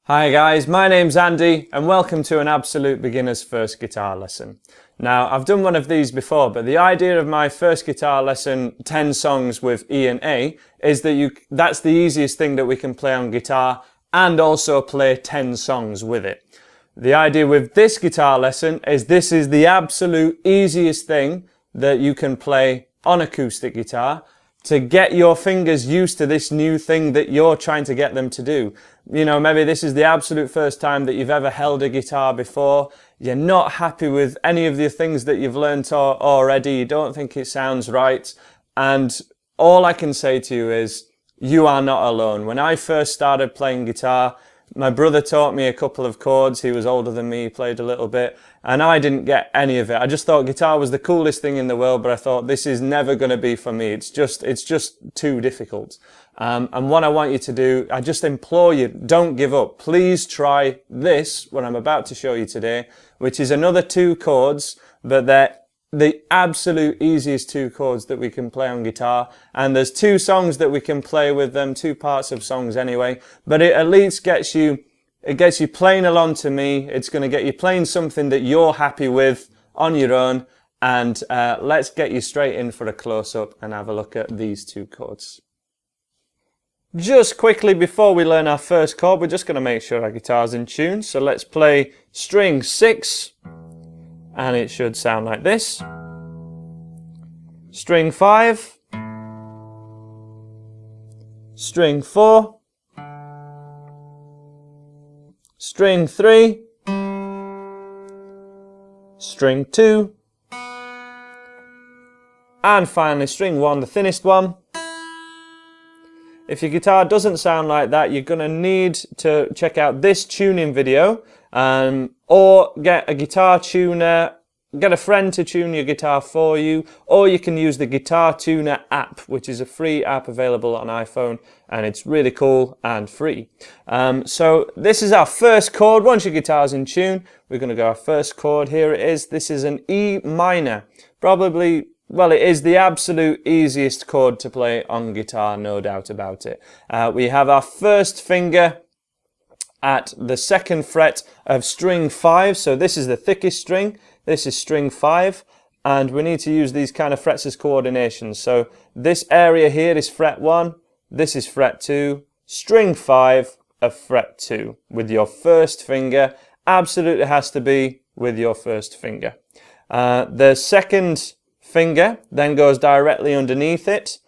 Hi guys, my name's Andy and welcome to an absolute beginner's first guitar lesson. Now I've done one of these before, but the idea of my first guitar lesson, 10 songs with E and A, is that that's the easiest thing that we can play on guitar and also play 10 songs with it. The idea with this guitar lesson is this is the absolute easiest thing that you can play on acoustic guitar to get your fingers used to this new thing that you're trying to get them to do. You know, maybe this is the absolute first time that you've ever held a guitar before. You're not happy with any of the things that you've learnt already. You don't think it sounds right. And all I can say to you is, you are not alone. When I first started playing guitar, my brother taught me a couple of chords. He was older than me, he played a little bit, and I didn't get any of it. I just thought guitar was the coolest thing in the world, but I thought this is never going to be for me. It's just too difficult. And what I want you to do, I just implore you, don't give up. Please try this, what I'm about to show you today, which is another 2 chords, but they're the absolute easiest 2 chords that we can play on guitar, and there's 2 songs that we can play with them, 2 parts of songs anyway, but it at least gets you playing along to me. It's going to get you playing something that you're happy with on your own, and let's get you straight in for a close-up and have a look at these 2 chords. Just quickly before we learn our first chord, we're just going to make sure our guitar's in tune, so let's play string 6. And it should sound like this. String 5, string 4, string 3, string 2, and finally string 1, the thinnest one. If your guitar doesn't sound like that, you're going to need to check out this tuning video, or get a guitar tuner, get a friend to tune your guitar for you, or you can use the Guitar Tuner app, which is a free app available on iPhone, and it's really cool and free. So this is our first chord. Once your guitar's in tune, we're going to go our first chord. Here it is. This is an E minor. Probably, well, it is the absolute easiest chord to play on guitar, no doubt about it. We have our first finger at the 2nd fret of string 5, so this is the thickest string, this is string 5, and we need to use these kind of frets as coordination. So this area here is fret 1, this is fret 2, string 5 of fret 2 with your first finger. Absolutely has to be with your first finger. The 2nd finger then goes directly underneath it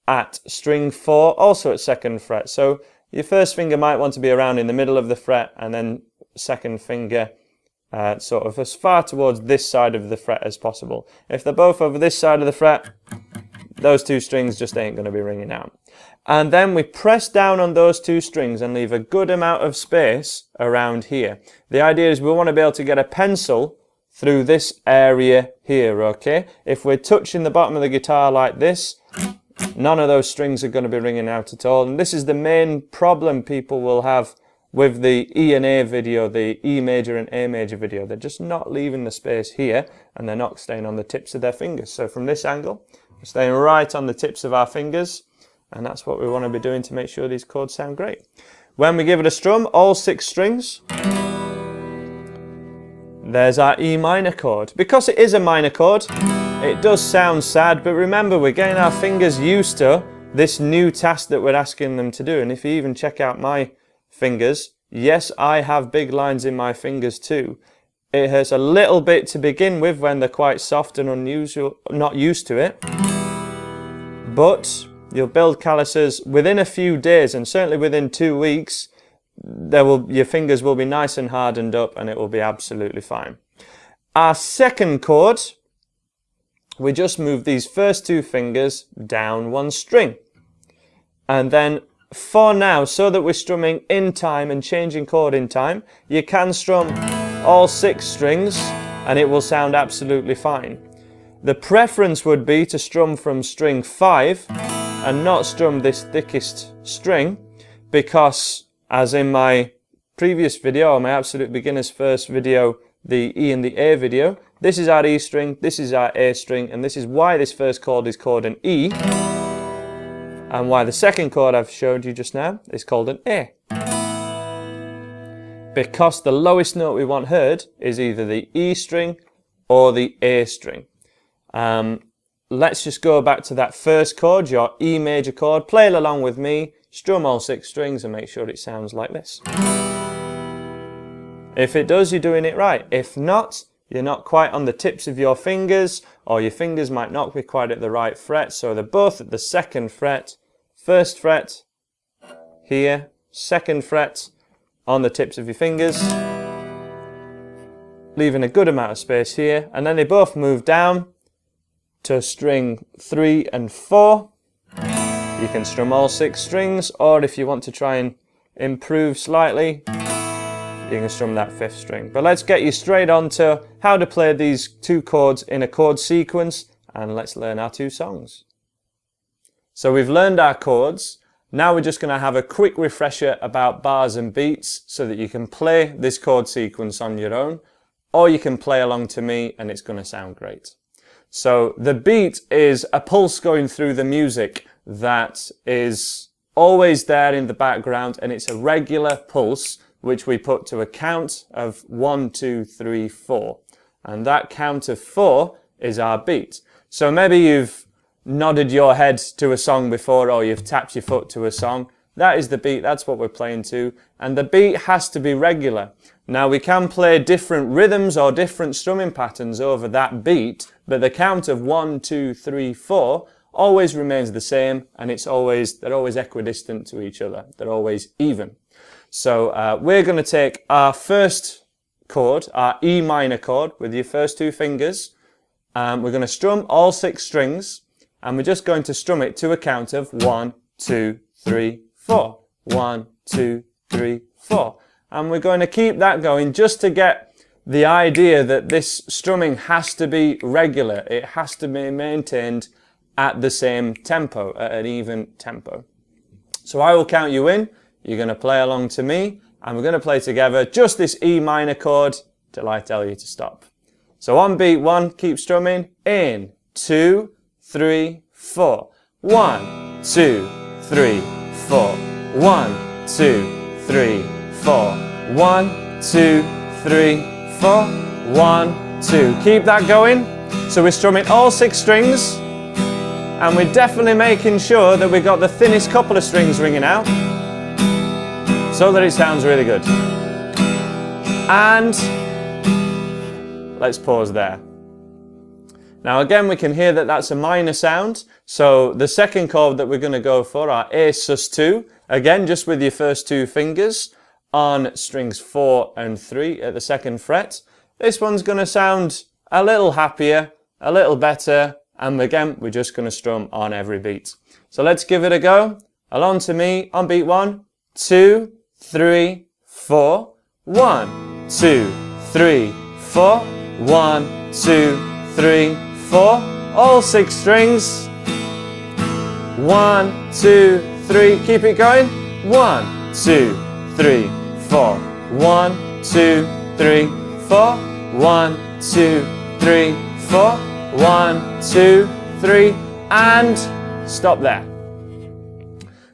at string 4, also at 2nd fret. So your first finger might want to be around in the middle of the fret, and then 2nd finger sort of as far towards this side of the fret as possible. If they're both over this side of the fret, those 2 strings just ain't going to be ringing out. And then we press down on those 2 strings and leave a good amount of space around here. The idea is we want to be able to get a pencil through this area here, okay? If we're touching the bottom of the guitar like this, none of those strings are going to be ringing out at all. And this is the main problem people will have with the E and A video, the E major and A major video. They're just not leaving the space here, and they're not staying on the tips of their fingers. So from this angle, we're staying right on the tips of our fingers, and that's what we want to be doing to make sure these chords sound great. When we give it a strum, all 6 strings, there's our E minor chord. Because it is a minor chord, it does sound sad, but remember, we're getting our fingers used to this new task that we're asking them to do. And if you even check out my fingers, yes, I have big lines in my fingers too. It hurts a little bit to begin with when they're quite soft and unusual, not used to it. But you'll build calluses within a few days, and certainly within 2 weeks, your fingers will be nice and hardened up, and it will be absolutely fine. Our 2nd chord, we just move these first 2 fingers down 1 string. And then for now, so that we're strumming in time and changing chord in time, you can strum all 6 strings and it will sound absolutely fine. The preference would be to strum from string 5 and not strum this thickest string, because as in my previous video, or my absolute beginner's first video, the E and the A video, this is our E string, this is our A string, and this is why this first chord is called an E, and why the second chord I've showed you just now is called an A. because the lowest note we want heard is either the E string or the A string. Let's just go back to that first chord, your E major chord. Play it along with me, strum all 6 strings and make sure it sounds like this. If it does, you're doing it right. If not, you're not quite on the tips of your fingers, or your fingers might not be quite at the right fret. So they're both at the 2nd fret, 1st fret here, 2nd fret on the tips of your fingers, leaving a good amount of space here, and then they both move down to string 3 and 4. You can strum all 6 strings, or if you want to try and improve slightly, you can strum that 5th string. But let's get you straight on to how to play these 2 chords in a chord sequence, and let's learn our 2 songs. So we've learned our chords. Now we're just going to have a quick refresher about bars and beats so that you can play this chord sequence on your own, or you can play along to me and it's going to sound great. So the beat is a pulse going through the music that is always there in the background, and it's a regular pulse which we put to a count of 1, 2, 3, 4. And that count of 4 is our beat. So maybe you've nodded your head to a song before, or you've tapped your foot to a song. That is the beat, that's what we're playing to. And the beat has to be regular. Now we can play different rhythms or different strumming patterns over that beat, but the count of 1, 2, 3, 4 always remains the same, and they're always equidistant to each other. They're always even. So we're going to take our first chord, our E minor chord, with your first 2 fingers. We're going to strum all 6 strings, and we're just going to strum it to a count of 1, 2, 3, 4. 1, 2, 3, 4. And we're going to keep that going just to get the idea that this strumming has to be regular. It has to be maintained at the same tempo, at an even tempo. So I will count you in. You're going to play along to me, and we're going to play together just this E minor chord till I tell you to stop. So on beat 1, keep strumming. In, 2, 3, 4. 1, 2, 3, 4. 1, 2, 3, 4. 1, 2, 3, 4. 1, 2. Keep that going. So we're strumming all 6 strings, and we're definitely making sure that we got the thinnest couple of strings ringing out, so that it sounds really good. And let's pause there. Now again, we can hear that that's a minor sound. So the second chord that we're going to go for, our A sus2, again, just with your first 2 fingers on strings 4 and 3 at the 2nd fret. This one's going to sound a little happier, a little better, and again, we're just going to strum on every beat. So let's give it a go. Along to me on beat 1, 2, 3, 4. 1, 2, 3, 4. 1, 2, 3, 4. All 6 strings. 1, 2, 3. Keep it going. 1, 2, 3, 4. 1, 2, 3, 4. 1, 2, 3, 4. 1, 2, 3, and stop there.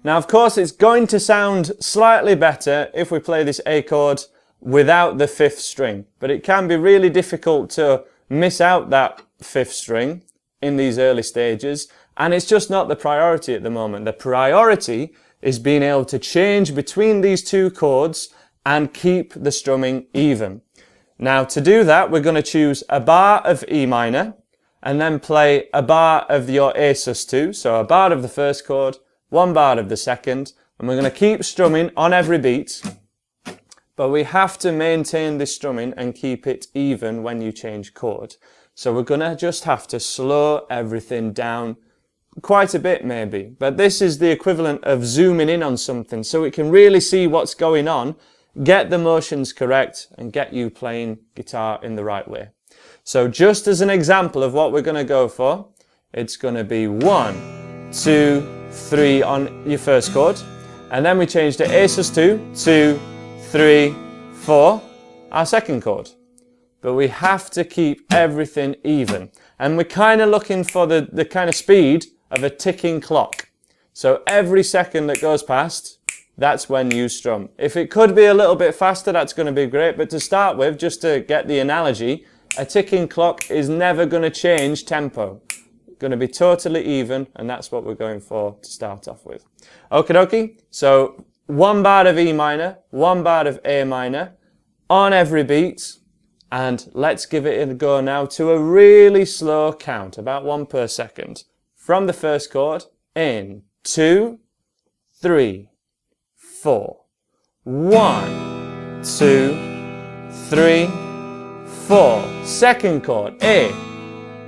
Now, of course, it's going to sound slightly better if we play this A chord without the 5th string, but it can be really difficult to miss out that 5th string in these early stages, and it's just not the priority at the moment. The priority is being able to change between these 2 chords and keep the strumming even. Now, to do that, we're going to choose a bar of E minor, and then play a bar of your A sus2, so a bar of the first chord, 1 bar of the second, and we're going to keep strumming on every beat, but we have to maintain this strumming and keep it even when you change chord. So we're going to just have to slow everything down quite a bit maybe, but this is the equivalent of zooming in on something so we can really see what's going on, get the motions correct, and get you playing guitar in the right way. So just as an example of what we're going to go for, it's going to be 1, 2, 3 on your first chord, and then we change to A sus2, 2, 3, 4, our second chord. But we have to keep everything even, and we're kind of looking for the kind of speed of a ticking clock. So every second that goes past, that's when you strum. If it could be a little bit faster, that's going to be great. But to start with, just to get the analogy, a ticking clock is never going to change tempo. Going to be totally even, and that's what we're going for to start off with. Okie dokie. So 1 bar of E minor, 1 bar of A minor on every beat. And let's give it a go now to a really slow count, about 1 per second. From the first chord, in 2, 3, 4. 1, 2, 3, 4. Second chord, A,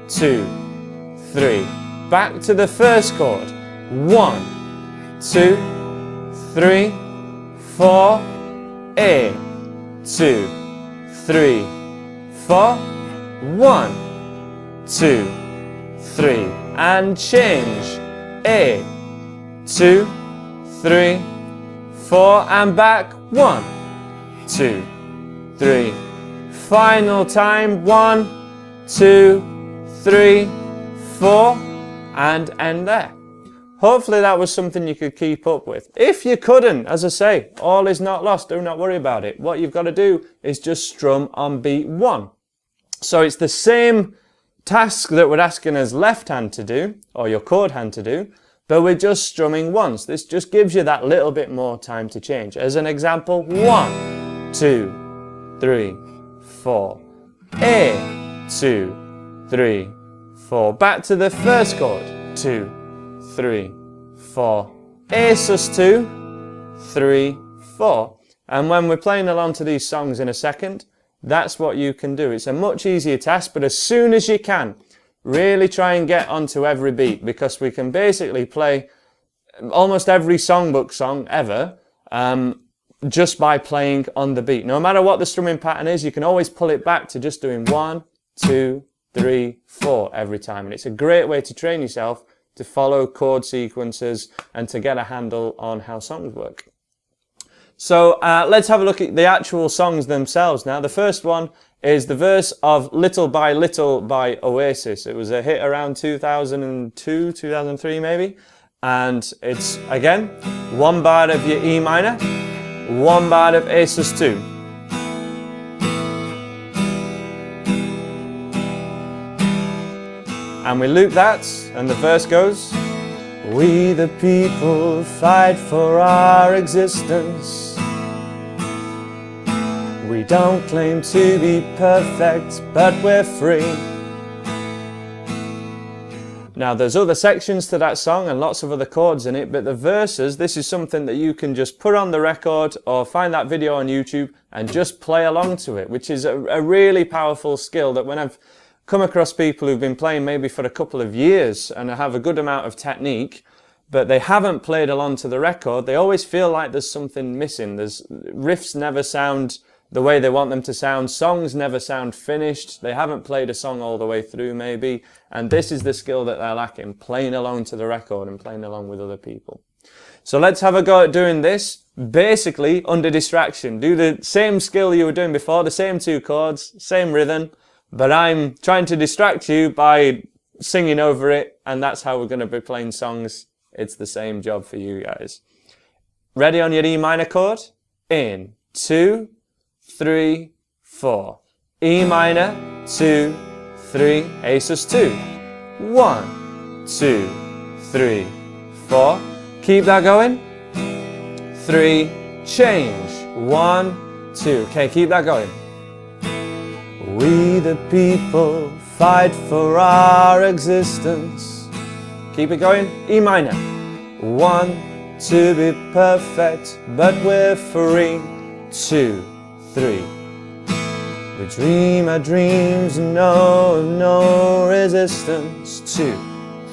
2, 3. Back to the first chord. 1, 2, 3, 4. A, 2, 3, 4. 1, 2, 3. And change. A, 2, 3, 4. And back. 1, 2, 3. Final time. 1, 2, 3, 4. And end there. Hopefully that was something you could keep up with. If you couldn't, as I say, all is not lost. Do not worry about it. What you've got to do is just strum on beat 1. So it's the same task that we're asking us left hand to do, or your chord hand to do, but we're just strumming once. This just gives you that little bit more time to change. As an example, 1, 2, 3, 4. A, 2, 3, 4. Back to the first chord. 2, 3, 4. A sus 2, 3, 4. And when we're playing along to these songs in a second, that's what you can do. It's a much easier task, but as soon as you can, really try and get onto every beat, because we can basically play almost every songbook song ever just by playing on the beat. No matter what the strumming pattern is, you can always pull it back to just doing 1, 2, 3, 4 every time. And it's a great way to train yourself to follow chord sequences and to get a handle on how songs work. So let's have a look at the actual songs themselves now. The first one is the verse of Little by Little by Oasis. It was a hit around 2002, 2003 maybe. And it's, again, 1 bar of your E minor, 1 bar of A sus 2. And we loop that, and the verse goes, we the people fight for our existence. We don't claim to be perfect, but we're free. Now there's other sections to that song and lots of other chords in it, but the verses, this is something that you can just put on the record or find that video on YouTube and just play along to it, which is a really powerful skill that when I've come across people who've been playing maybe for a couple of years and have a good amount of technique, but they haven't played along to the record, they always feel like there's something missing. Riffs never sound the way they want them to sound, songs never sound finished, they haven't played a song all the way through maybe, and this is the skill that they're lacking, playing along to the record and playing along with other people. So let's have a go at doing this, basically under distraction. Do the same skill you were doing before, the same 2 chords, same rhythm, but I'm trying to distract you by singing over it, and that's how we're going to be playing songs. It's the same job for you guys. Ready on your E minor chord? In 2, 3, 4. E minor, 2, 3, A sus 2. 1, 2, 3, 4. Keep that going. 3, change. 1, 2. Okay, keep that going. We the people fight for our existence. Keep it going. E minor. 1, to be perfect, but we're free. 2, 3. We dream our dreams and know no resistance. 2,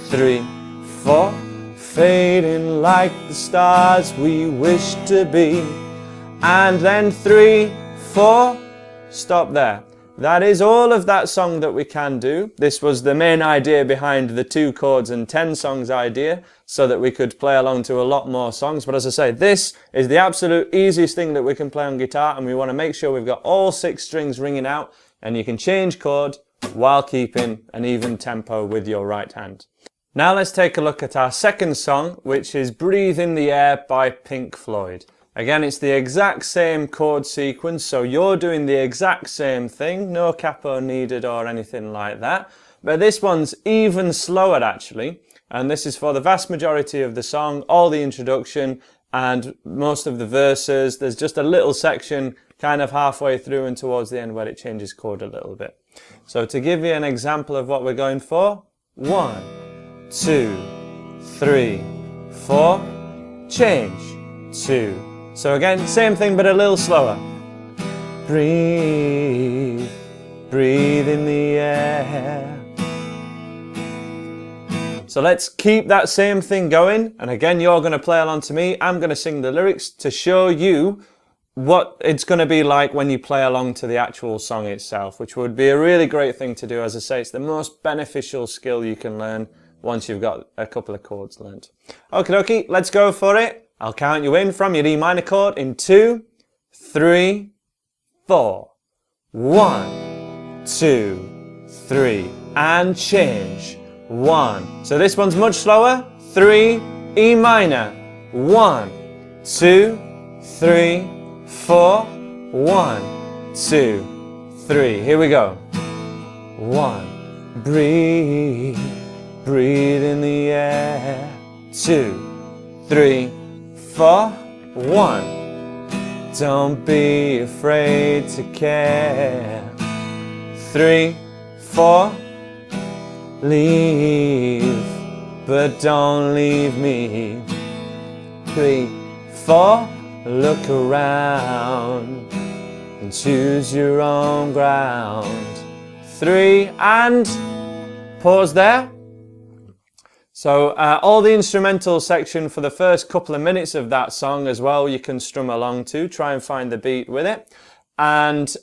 3, 4. Fading like the stars we wish to be. And then 3, 4. Stop there. That is all of that song that we can do. This was the main idea behind the 2 chords and 10 songs idea, so that we could play along to a lot more songs. But as I say, this is the absolute easiest thing that we can play on guitar, and we want to make sure we've got all 6 strings ringing out, and you can change chord while keeping an even tempo with your right hand. Now let's take a look at our second song, which is Breathe in the Air by Pink Floyd. Again, it's the exact same chord sequence, so you're doing the exact same thing, no capo needed or anything like that. But this one's even slower actually, and this is for the vast majority of the song, all the introduction and most of the verses. There's just a little section kind of halfway through and towards the end where it changes chord a little bit. So to give you an example of what we're going for, 1, 2, 3, 4, change, 2. So again, same thing but a little slower. Breathe, breathe in the air. So let's keep that same thing going, and again you're going to play along to me. I'm going to sing the lyrics to show you what it's going to be like when you play along to the actual song itself, which would be a really great thing to do. As I say, it's the most beneficial skill you can learn once you've got a couple of chords learned. Okie dokie, let's go for it. I'll count you in from your E minor chord in 2, 3, 4. 1, 2, 3, and change. 1. So this one's much slower. 3, E minor. 1, 2, 3, 4. 1, 2, 3. Here we go. 1. Breathe, breathe in the air. 2, 3, 4. 1. Don't be afraid to care. 3, 4. Leave, but don't leave me. 3, 4. Look around and choose your own ground. 3, and pause there. So all the instrumental section for the first couple of minutes of that song as well, you can strum along to, try and find the beat with it. And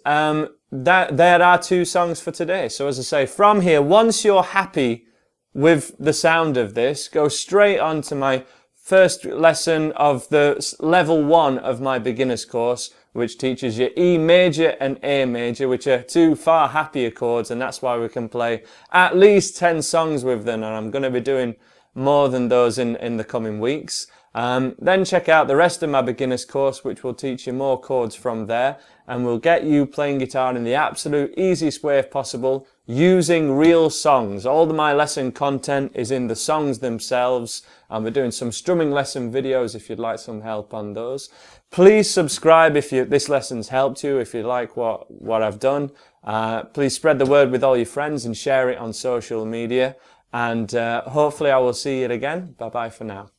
there are 2 songs for today. So as I say, from here, once you're happy with the sound of this, go straight on to my first lesson of the level 1 of my beginner's course, which teaches you E major and A major, which are 2 far happier chords, and that's why we can play at least 10 songs with them, and I'm going to be doing more than those in the coming weeks. Then check out the rest of my beginner's course, which will teach you more chords from there, and will get you playing guitar in the absolute easiest way possible, using real songs. All of my lesson content is in the songs themselves, and we're doing some strumming lesson videos if you'd like some help on those. Please subscribe if this lesson's helped you, if you like what I've done. Please spread the word with all your friends and share it on social media, and hopefully I will see you again. Bye bye for now.